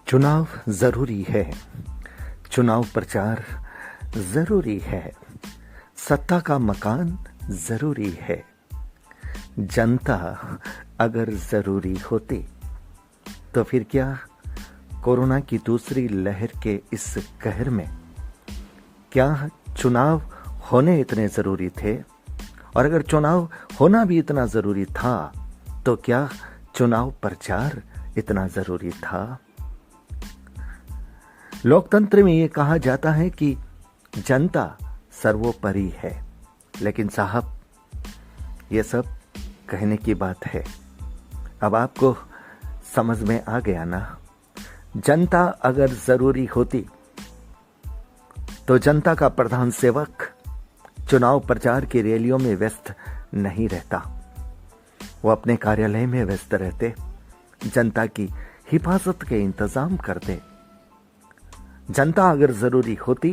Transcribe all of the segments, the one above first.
चुनाव जरूरी है। चुनाव प्रचार जरूरी है। सत्ता का मकान जरूरी है। जनता अगर जरूरी होती तो फिर क्या कोरोना की दूसरी लहर के इस कहर में क्या चुनाव होने इतने जरूरी थे? और अगर चुनाव होना भी इतना जरूरी था तो क्या चुनाव प्रचार इतना जरूरी था? लोकतंत्र में ये कहा जाता है कि जनता सर्वोपरि है, लेकिन साहब ये सब कहने की बात है। अब आपको समझ में आ गया ना? जनता अगर जरूरी होती तो जनता का प्रधान सेवक चुनाव प्रचार की रैलियों में व्यस्त नहीं रहता। वो अपने कार्यालय में व्यस्त रहते, जनता की हिफाजत के इंतजाम करते। जनता अगर जरूरी होती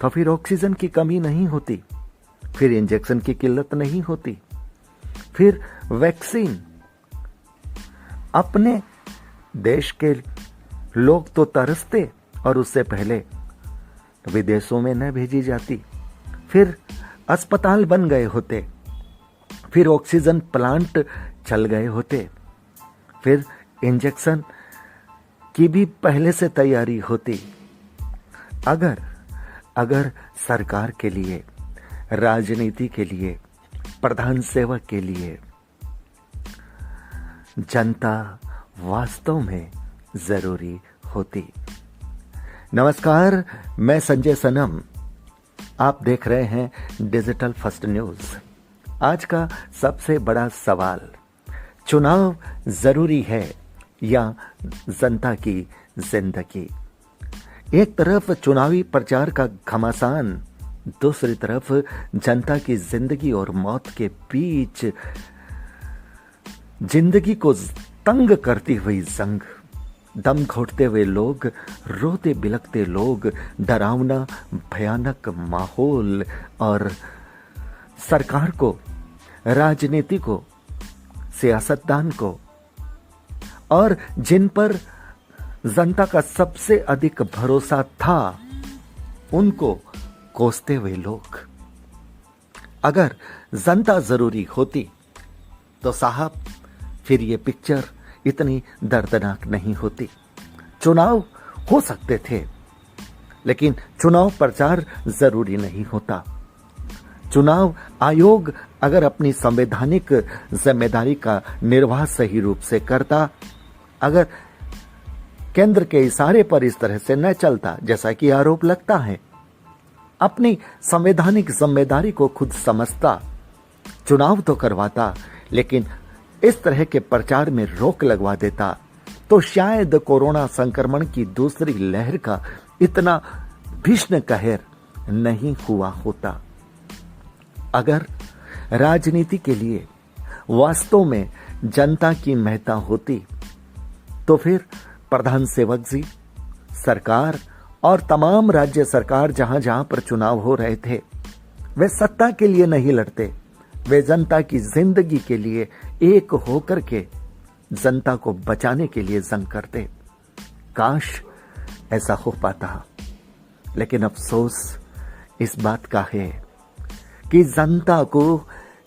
तो फिर ऑक्सीजन की कमी नहीं होती, फिर इंजेक्शन की किल्लत नहीं होती, फिर वैक्सीन अपने देश के लोग तो तरसते और उससे पहले विदेशों में न भेजी जाती, फिर अस्पताल बन गए होते, फिर ऑक्सीजन प्लांट चल गए होते, फिर इंजेक्शन की भी पहले से तैयारी होती। अगर सरकार के लिए, राजनीति के लिए, प्रधान सेवक के लिए जनता वास्तव में जरूरी होती। नमस्कार, मैं संजय सनम, आप देख रहे हैं डिजिटल फर्स्ट न्यूज। आज का सबसे बड़ा सवाल, चुनाव जरूरी है या जनता की जिंदगी? एक तरफ चुनावी प्रचार का घमासान, दूसरी तरफ जनता की जिंदगी और मौत के बीच जिंदगी को तंग करती हुई जंग, दम घोटते हुए लोग, रोते बिलखते लोग, डरावना भयानक माहौल और सरकार को, राजनीति को, सियासतदान को और जिन पर जनता का सबसे अधिक भरोसा था उनको कोसते हुए लोग। अगर जनता जरूरी होती तो साहब फिर ये पिक्चर इतनी दर्दनाक नहीं होती। चुनाव हो सकते थे, लेकिन चुनाव प्रचार जरूरी नहीं होता। चुनाव आयोग अगर अपनी संवैधानिक जिम्मेदारी का निर्वाह सही रूप से करता, अगर केंद्र के इशारे पर इस तरह से न चलता जैसा कि आरोप लगता है, अपनी संवैधानिक जिम्मेदारी को खुद समझता, चुनाव तो करवाता लेकिन इस तरह के प्रचार में रोक लगवा देता, तो शायद कोरोना संक्रमण की दूसरी लहर का इतना भीषण कहर नहीं हुआ होता। अगर राजनीति के लिए वास्तव में जनता की महत्ता होती तो फिर प्रधान सेवक जी, सरकार और तमाम राज्य सरकार जहां जहां पर चुनाव हो रहे थे, वे सत्ता के लिए नहीं लड़ते, वे जनता की जिंदगी के लिए एक होकर के जनता को बचाने के लिए जंग करते। काश ऐसा हो पाता, लेकिन अफसोस इस बात का है कि जनता को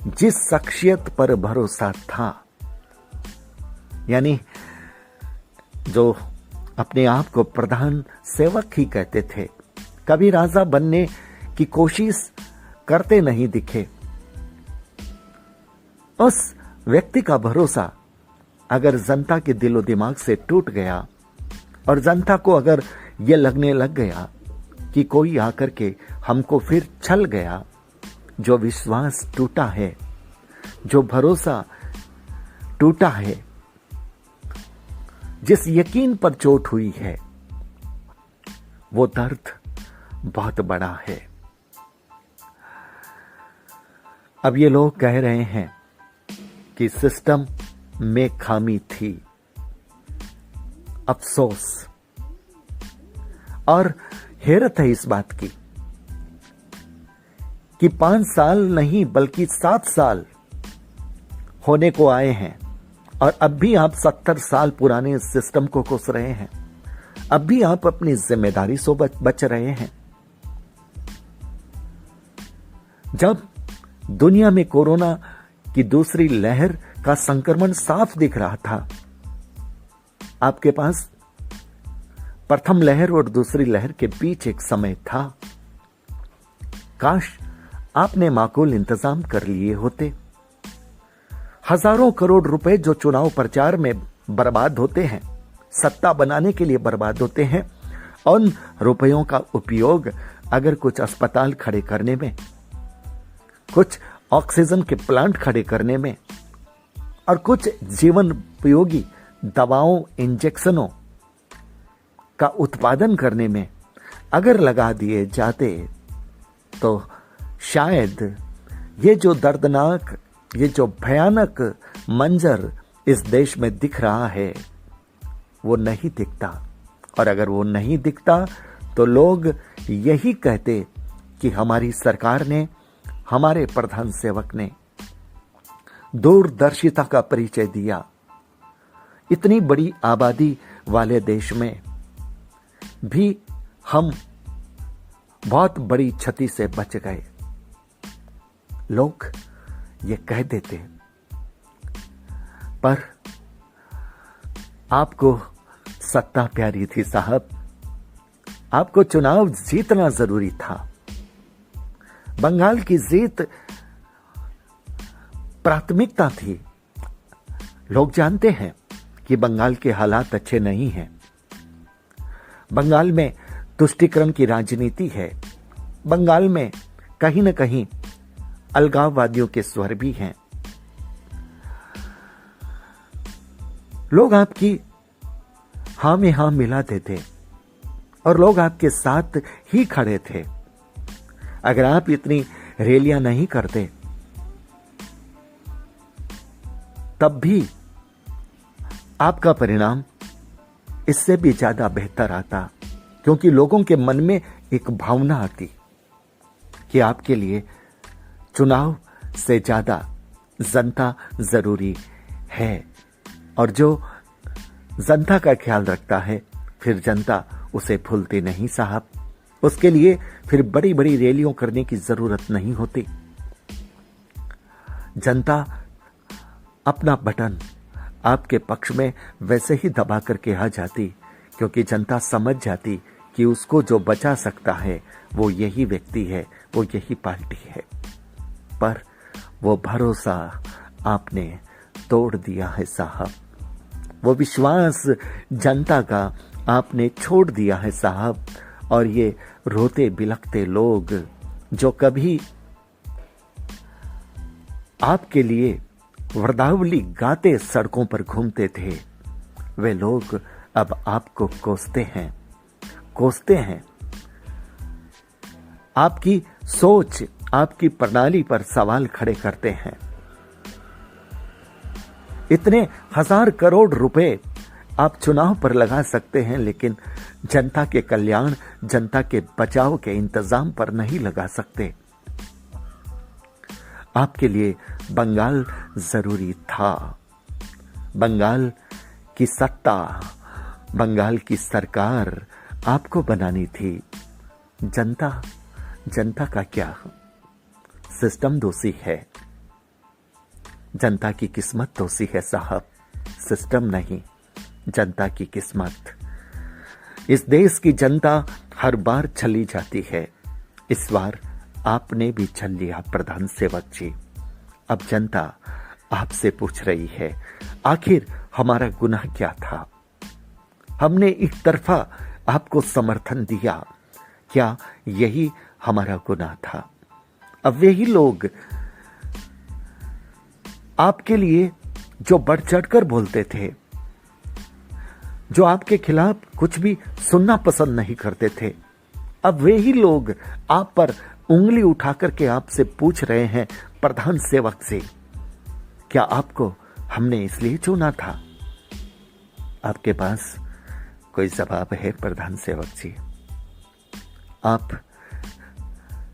जिस शख्सियत पर भरोसा था, यानी जो अपने आप को प्रधान सेवक ही कहते थे, कभी राजा बनने की कोशिश करते नहीं दिखे, उस व्यक्ति का भरोसा अगर जनता के दिलो दिमाग से टूट गया और जनता को अगर यह लगने लग गया कि कोई आकर के हमको फिर छल गया, जो विश्वास टूटा है, जो भरोसा टूटा है, जिस यकीन पर चोट हुई है, वो दर्द बहुत बड़ा है। अब ये लोग कह रहे हैं कि सिस्टम में खामी थी। अफसोस और हैरत है इस बात की कि 5 साल नहीं बल्कि 7 साल होने को आए हैं और अब भी आप 70 साल पुराने सिस्टम को कोस रहे हैं। अब भी आप अपनी जिम्मेदारी से बच रहे हैं। जब दुनिया में कोरोना की दूसरी लहर का संक्रमण साफ दिख रहा था, आपके पास प्रथम लहर और दूसरी लहर के बीच एक समय था। काश आपने माकूल इंतजाम कर लिए होते। हजारों करोड़ रुपए जो चुनाव प्रचार में बर्बाद होते हैं, सत्ता बनाने के लिए बर्बाद होते हैं, उन रुपयों का उपयोग अगर कुछ अस्पताल खड़े करने में, कुछ ऑक्सीजन के प्लांट खड़े करने में और कुछ जीवन उपयोगी दवाओं, इंजेक्शनों का उत्पादन करने में अगर लगा दिए जाते तो शायद ये जो दर्दनाक, ये जो भयानक मंजर इस देश में दिख रहा है वो नहीं दिखता। और अगर वो नहीं दिखता तो लोग यही कहते कि हमारी सरकार ने, हमारे प्रधान सेवक ने दूरदर्शिता का परिचय दिया। इतनी बड़ी आबादी वाले देश में भी हम बहुत बड़ी क्षति से बच गए, लोग ये कह देते। पर आपको सत्ता प्यारी थी साहब, आपको चुनाव जीतना जरूरी था। बंगाल की जीत प्राथमिकता थी। लोग जानते हैं कि बंगाल के हालात अच्छे नहीं हैं। बंगाल में तुष्टीकरण की राजनीति है। बंगाल में कहीं न कहीं अलगाववादियों के स्वर भी हैं। लोग आपकी हां में हां मिलाते थे और लोग आपके साथ ही खड़े थे। अगर आप इतनी रैलियां नहीं करते तब भी आपका परिणाम इससे भी ज्यादा बेहतर आता, क्योंकि लोगों के मन में एक भावना आती कि आपके लिए चुनाव से ज्यादा जनता जरूरी है। और जो जनता का ख्याल रखता है फिर जनता उसे भूलती नहीं साहब। उसके लिए फिर बड़ी बड़ी रैलियों करने की जरूरत नहीं होती। जनता अपना बटन आपके पक्ष में वैसे ही दबा करके आ जाती, क्योंकि जनता समझ जाती कि उसको जो बचा सकता है वो यही व्यक्ति है, वो यही पार्टी है। पर वो भरोसा आपने तोड़ दिया है साहब। वो विश्वास जनता का आपने छोड़ दिया है साहब। और ये रोते बिलखते लोग जो कभी आपके लिए वृदावली गाते सड़कों पर घूमते थे, वे लोग अब आपको कोसते हैं। आपकी सोच, आपकी प्रणाली पर सवाल खड़े करते हैं। इतने हजार करोड़ रुपए आप चुनाव पर लगा सकते हैं, लेकिन जनता के कल्याण, जनता के बचाव के इंतजाम पर नहीं लगा सकते। आपके लिए बंगाल जरूरी था। बंगाल की सत्ता, बंगाल की सरकार आपको बनानी थी। जनता का क्या? सिस्टम दोषी है। जनता की किस्मत दोषी है साहब, सिस्टम नहीं, जनता की किस्मत। इस देश की जनता हर बार छली जाती है। इस बार आपने भी छल लिया प्रधान सेवक जी। अब जनता आपसे पूछ रही है, आखिर हमारा गुनाह क्या था? हमने एक तरफा आपको समर्थन दिया, क्या यही हमारा गुनाह था? अब यही लोग आपके लिए जो बढ़ चढ़कर बोलते थे, जो आपके खिलाफ कुछ भी सुनना पसंद नहीं करते थे, अब वे ही लोग आप पर उंगली उठा करके आपसे पूछ रहे हैं प्रधान सेवक से, क्या आपको हमने इसलिए चुना था? आपके पास कोई जवाब है प्रधान सेवक जी? आप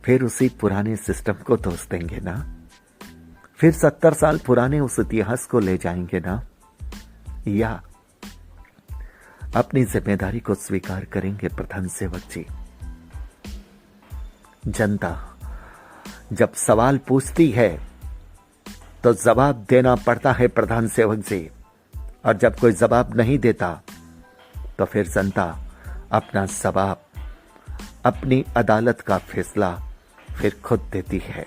फिर उसी पुराने सिस्टम को दोष देंगे ना? फिर 70 साल पुराने उस इतिहास को ले जाएंगे ना? या अपनी जिम्मेदारी को स्वीकार करेंगे प्रधान सेवक जी। जनता जब सवाल पूछती है तो जवाब देना पड़ता है प्रधान सेवक जी, और जब कोई जवाब नहीं देता तो फिर जनता अपना जवाब, अपनी अदालत का फैसला फिर खुद देती है।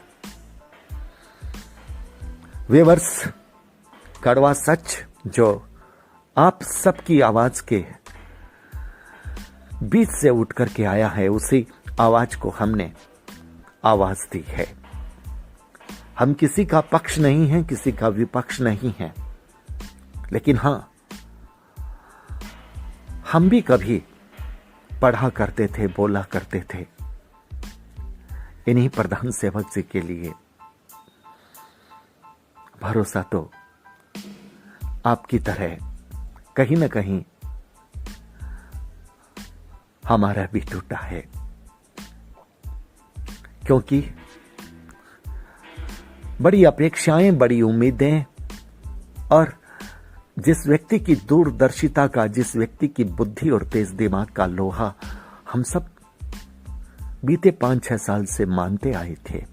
व्यूअर्स, कड़वा सच जो आप सबकी आवाज के बीच से उठ करके आया है, उसी आवाज को हमने आवाज दी है। हम किसी का पक्ष नहीं हैं, किसी का विपक्ष नहीं है, लेकिन हां, हम भी कभी पढ़ा करते थे, बोला करते थे इन्हीं प्रधान सेवक जी के लिए। भरोसा तो आपकी तरह कहीं ना कहीं हमारा भी टूटा है, क्योंकि बड़ी अपेक्षाएं, बड़ी उम्मीदें, और जिस व्यक्ति की दूरदर्शिता का, जिस व्यक्ति की बुद्धि और तेज दिमाग का लोहा हम सब बीते 5-6 साल से मानते आए थे,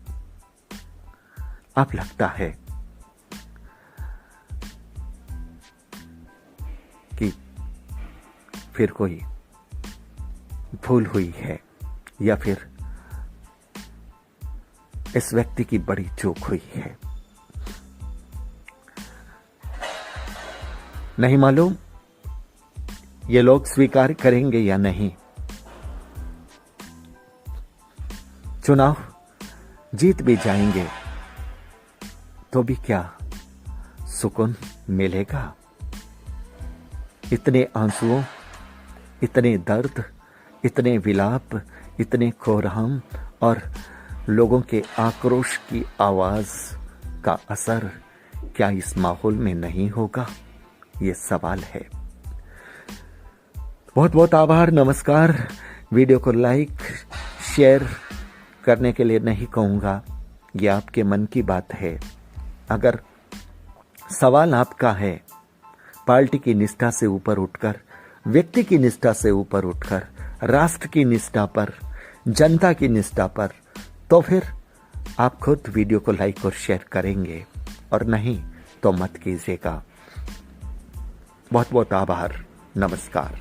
अब लगता है कि फिर कोई भूल हुई है, या फिर इस व्यक्ति की बड़ी चूक हुई है। नहीं मालूम ये लोग स्वीकार करेंगे या नहीं। चुनाव जीत भी जाएंगे तो भी क्या सुकून मिलेगा? इतने आंसुओं, इतने दर्द, इतने विलाप, इतने कोहराम और लोगों के आक्रोश की आवाज का असर क्या इस माहौल में नहीं होगा? ये सवाल है। बहुत बहुत आभार, नमस्कार। वीडियो को लाइक शेयर करने के लिए नहीं कहूंगा, ये आपके मन की बात है। अगर सवाल आपका है पार्टी की निष्ठा से ऊपर उठकर, व्यक्ति की निष्ठा से ऊपर उठकर, राष्ट्र की निष्ठा पर, जनता की निष्ठा पर, तो फिर आप खुद वीडियो को लाइक और शेयर करेंगे, और नहीं तो मत कीजिएगा। बहुत बहुत आभार, नमस्कार।